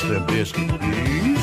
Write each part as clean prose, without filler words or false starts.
them biscuits, please.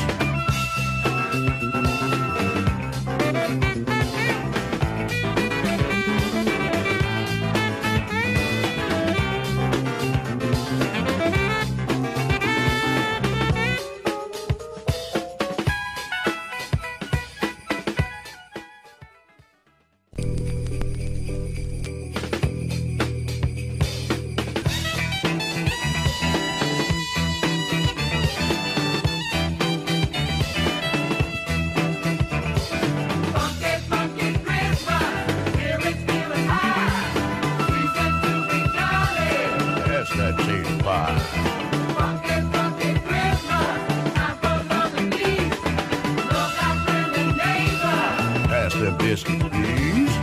Them biscuits, please.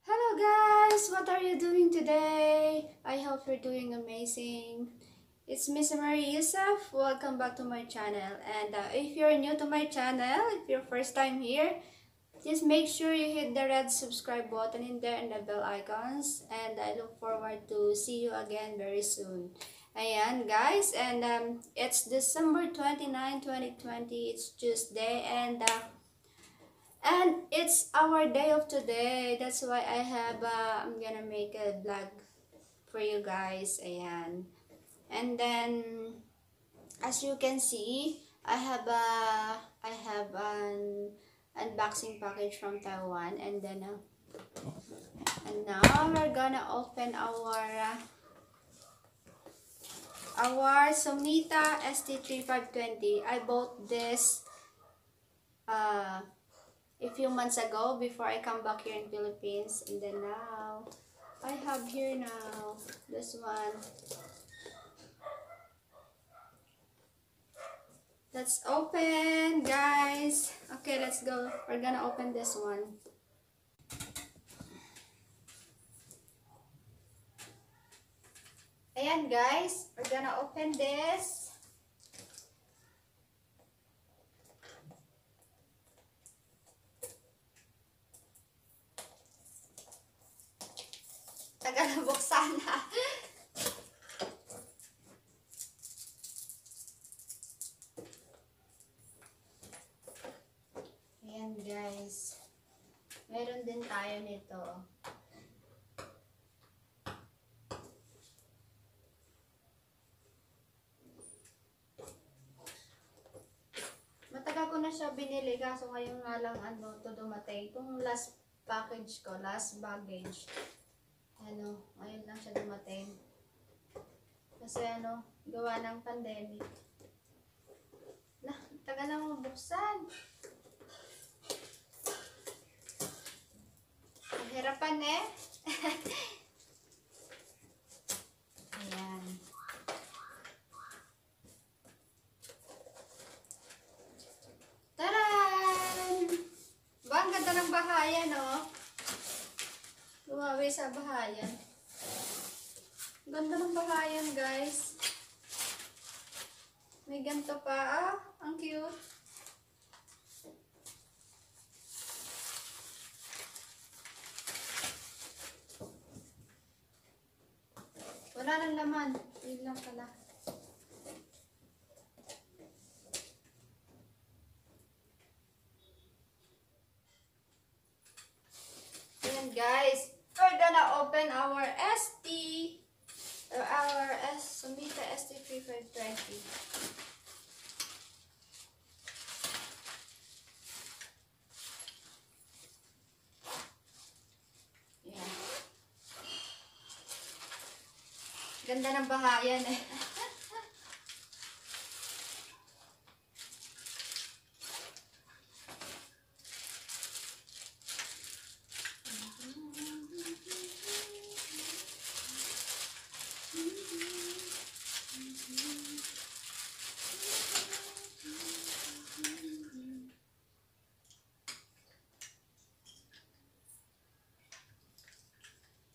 Hello guys, what are you doing today? I hope you're doing amazing. It's Miss Mary Youssef. Welcome back to my channel. And if you're new to my channel, if you're first time here, just make sure you hit the red subscribe button in there and the bell icons. And I look forward to see you again very soon. Ayan guys, and it's December 29, 2020. It's Tuesday and it's our day of today. That's why I have I'm gonna make a vlog for you guys. Ayan. And then as you can see, I have an unboxing package from Taiwan, and then and now we're gonna open our Somita st-3520. I bought this a few months ago before I come back here in Philippines, and then now I have here now this one. Let's open, guys. Okay, let's go. We're gonna open this one. Ayan, guys. We're gonna open this. Tagal na buksan na. Ayan guys, meron din tayo nito. Matagal ko na siya binili, kaso ngayon nga lang to dumating. Itong last package ko, last baggage. Ngayon lang siya dumating. Kasi gawa ng pandemic. Tagal na mabuksan. Hirapan eh. Ayan. Taran! Ba, ang ganda ng bahayan, oh. Lumawi sa bahayan. Ganda ng bahayan, guys. May ganito pa, ah. Ang cute. Wala nang laman. Yun lang pala. Ayan guys. We're gonna open our Somita st-3520. Ganda ng bahayan eh.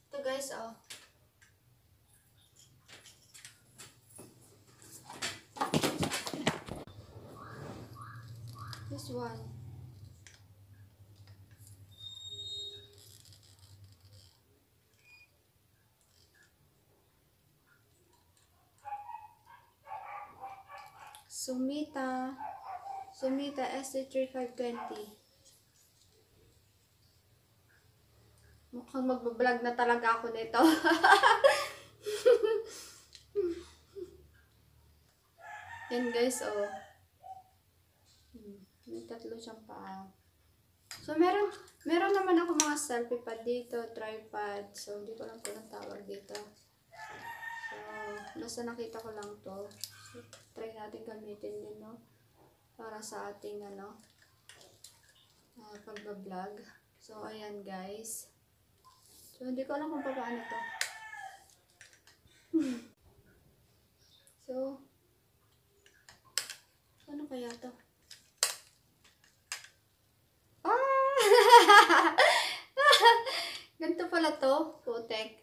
Ito guys, oh. This one. Sumita st-3520. Mukhang magbablog na talaga ako nito. Yan guys, oh. May 3 siyang paa. So, meron naman ako mga selfie pad dito, tripod. So, hindi ko lang po ang tawag dito. So, basta nakita ko lang to. So, try natin gamitin din, no? Para sa ating, pagbablog. So, ayan guys. So, hindi ko alam kung paano to. So, ano kaya to? Ganito pala to, putek.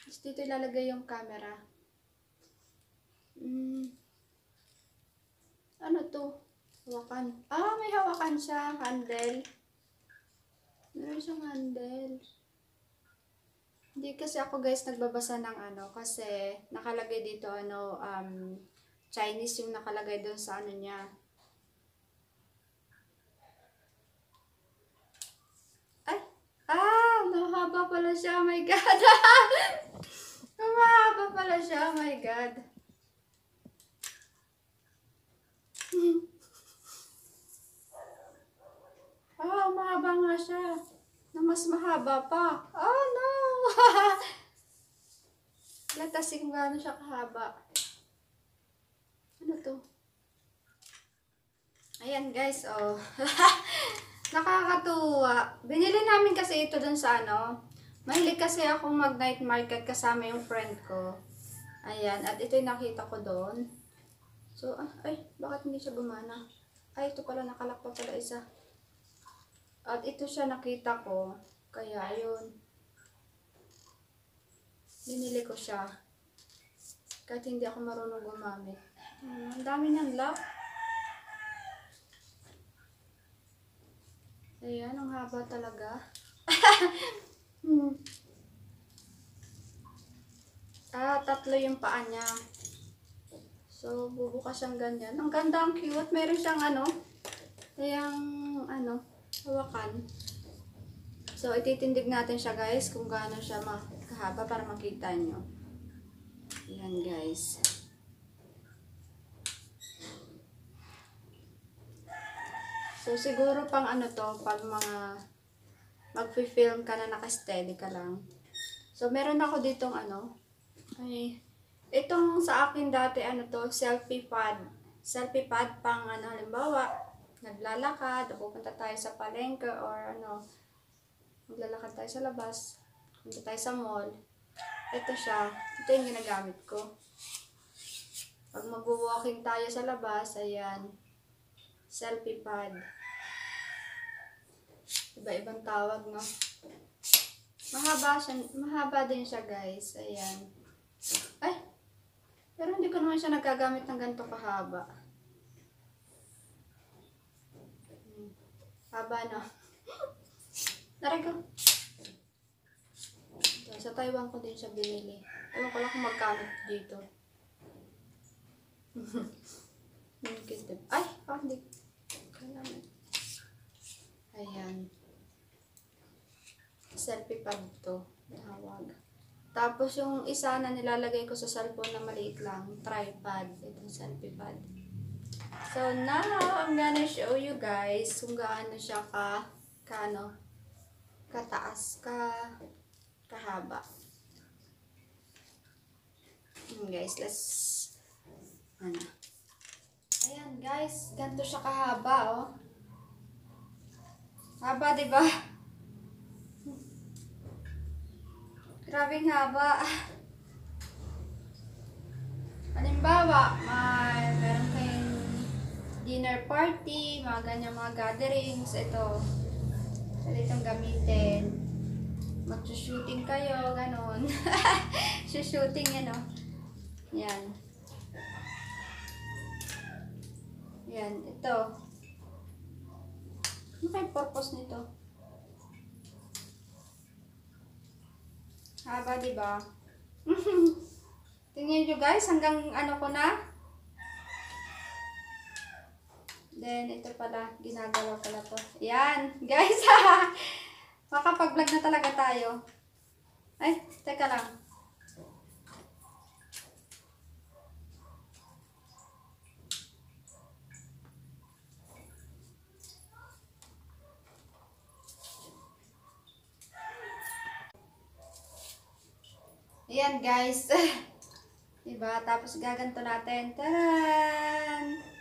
Tapos dito ilalagay yung camera. Ano to? Hawakan. May hawakan siya. Handle. Meron siyang handle. Hindi kasi ako guys nagbabasa ng kasi nakalagay dito Chinese yung nakalagay doon sa niya. Mahaba pala siya, oh my God. Mahaba pala siya, oh my God. Mahaba nga siya. Na mas mahaba pa. Oh no! Latas kung gaano siya kahaba. Ano to? Ayan guys, oh. Nakakatuwa. Binili namin kasi ito dun sa mahilig kasi akong mag night market kasama yung friend ko. Ayan, at ito yung nakita ko doon. So, bakit hindi siya gumana? Ito pala, nakalak pa pala isa. At ito siya nakita ko. Kaya, yun. Binili ko siya. Kahit hindi ako marunong gumamit. Ang dami niyang lock. Ayan, ang haba talaga. 3 yung paa niya. So, bubukas siyang ganyan. Ang ganda, ang cute. Meron siyang hawakan. So, ititindig natin siya guys kung gaano siya kahaba para makita nyo. Ayan guys. So, siguro pang pag mga mag-film ka na naka-steady ka lang. So, meron ako ditong itong sa akin dati selfie pad. Selfie pad pang halimbawa, naglalakad, pupunta tayo sa palengke or maglalakad tayo sa labas, punta tayo sa mall. Ito siya. Ito yung ginagamit ko. Pag mag-walking tayo sa labas, ayan. Selfie pad. Iba-ibang tawag, no? Mahaba din siya, guys. Ayan. Pero hindi ko naman siya nagagamit ng ganito kahaba. Haba, no? Taray ko. Sa Taiwan ko din siya binili. Ewan ko lang kung magkano dito. Hindi. Ayan. Selfie pad to. Tawag. Tapos yung isa na nilalagay ko sa cellphone na maliit lang. Tripod. Itong selfie pad. So now, I'm gonna show you guys kung gaano siya kataas, kahaba. Guys, ayan guys, ganito siya kahaba, oh. Haba, diba? Grabing haba. Halimbawa, meron kayong dinner party, mga ganyan, mga gatherings, ito. Pwede itong gamitin. Mag-shooting kayo, ganon. Shooting yan, oh. Yan. Yan, ito. Ano kayong purpose nito? Haba, diba? Tingnan nyo guys, hanggang ko na. Then, ito pala, ginagawa ko na to. Yan, guys. Makapag-vlog na talaga tayo. Ay, teka lang. Ayan, guys. Diba? Tapos gaganto natin. Taran!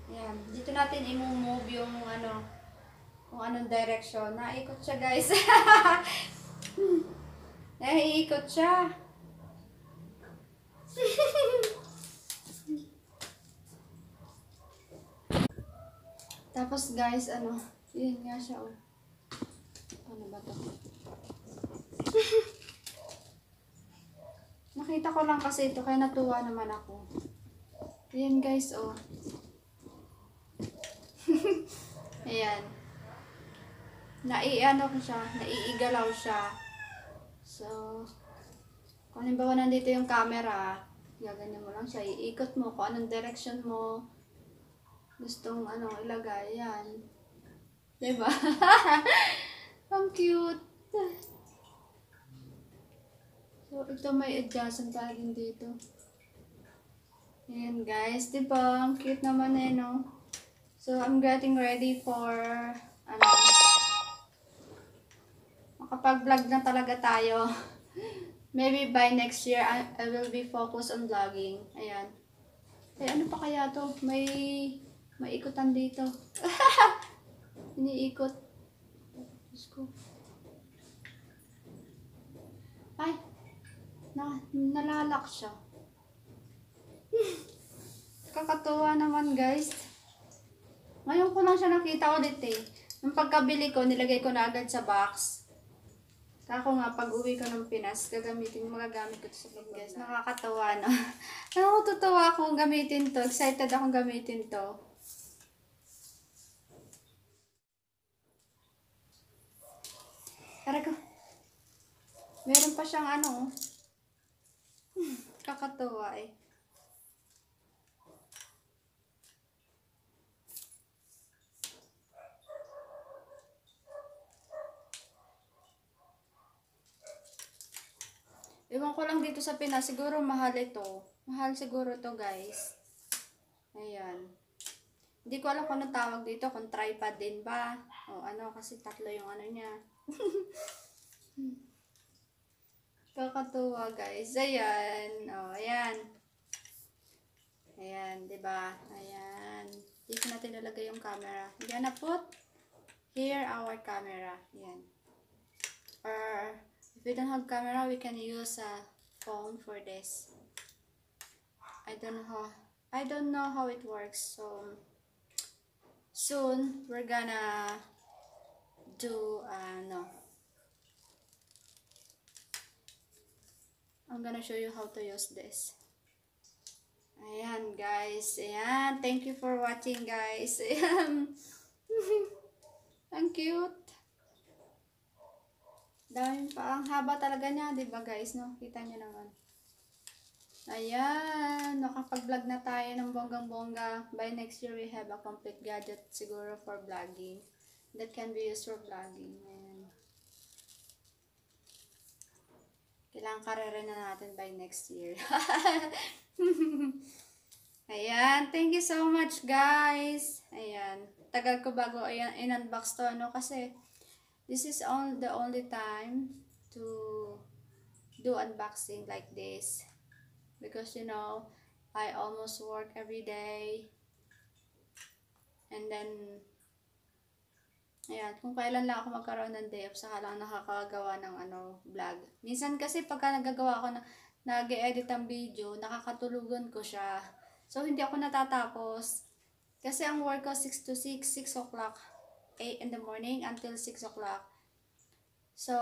Ayan. Dito natin i-move yung ano, kung anong direction. Naikot siya, guys. Naiikot siya. Tapos, guys, ano, yun nga siya, oh. Ano ba to? Nakita ko lang kasi ito, kaya natuwa naman ako. Ayan, guys, oh. Ayan. Naiano ko siya, naiigalaw siya. So, kung halimbawa nandito yung camera, gaganyan mo lang siya, iikot mo kung anong direction mo gustong ano ilagay. Yan. Diba? Ang cute. So, ito may adjustment pa rin dito. Ayan, guys. Diba? Ang cute naman eh, no? So, I'm getting ready for ano, makapag-vlog na talaga tayo. Maybe by next year, I will be focused on vlogging. Ayan. Eh, ano pa kaya to? May ikutan dito. Iniikot. Diyos ko. Ay! Nalalak siya. Kakatuwa naman, guys. Ngayon ko lang siya nakita ulit eh. Nung pagkabili ko, nilagay ko na agad sa box. Ako nga, pag uwi ko ng Pinas, magagamit ko ito sa vlog, guys. Nakakatawa na. Nakakatuwa akong gamitin to. Excited akong gamitin to. Tara ko. Meron pa siyang ano. Kakatuwa eh. Ewan ko lang dito sa Pinas, siguro mahal ito. Mahal siguro ito, guys. Ayan. Hindi ko alam kung anong tawag dito, kung tripod din ba. O ano, kasi tatlo yung ano niya. Kakatuwa, guys. Ayan. O, ayan. Ayan, diba? Ayan. Dito natin nalagay yung camera. We're gonna put here our camera. Ayan. Or if we don't have camera, we can use a phone for this. I don't know how it works. So soon we're gonna do I'm gonna show you how to use this. Ayan, guys. Ayan. Thank you for watching, guys. Ayan. Ang cute. Dami pa. Ang haba talaga niya, diba, guys? No? Kita nyo naman. Ayan. Nakapag-vlog na tayo ng bonggang-bongga. By next year, we have a complete gadget siguro for vlogging. That can be used for vlogging. Ayan. Kailangan karere na natin by next year. Ayan. Thank you so much, guys. Ayan. Tagal ko bago in-unbox to, ano, kasi this is the only time to do unboxing like this. Because, you know, I almost work every day. And then, ayan, kung kailan lang ako magkaroon ng day off, saka lang nakakagawa ng vlog. Minsan kasi pagka nagagawa ako nag-edit ang video, nakakatulugan ko siya. So, hindi ako natatapos. Kasi ang work ko 6 to 6 o'clock. 8 in the morning until 6 o'clock. So,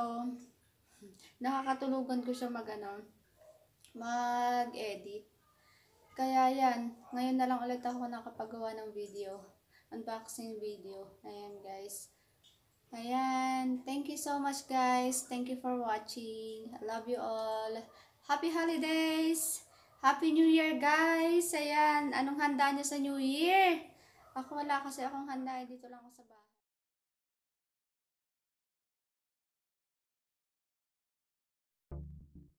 nakakatulugan ko siya mag-edit. Kaya yan, ngayon na lang ulit ako nakapagawa ng video. Unboxing video. Ayan, guys. Ayan. Thank you so much, guys. Thank you for watching. I love you all. Happy holidays! Happy New Year, guys! Ayan, anong handa nyo sa New Year? Ako wala kasi akong handa, dito lang ako sa bahay.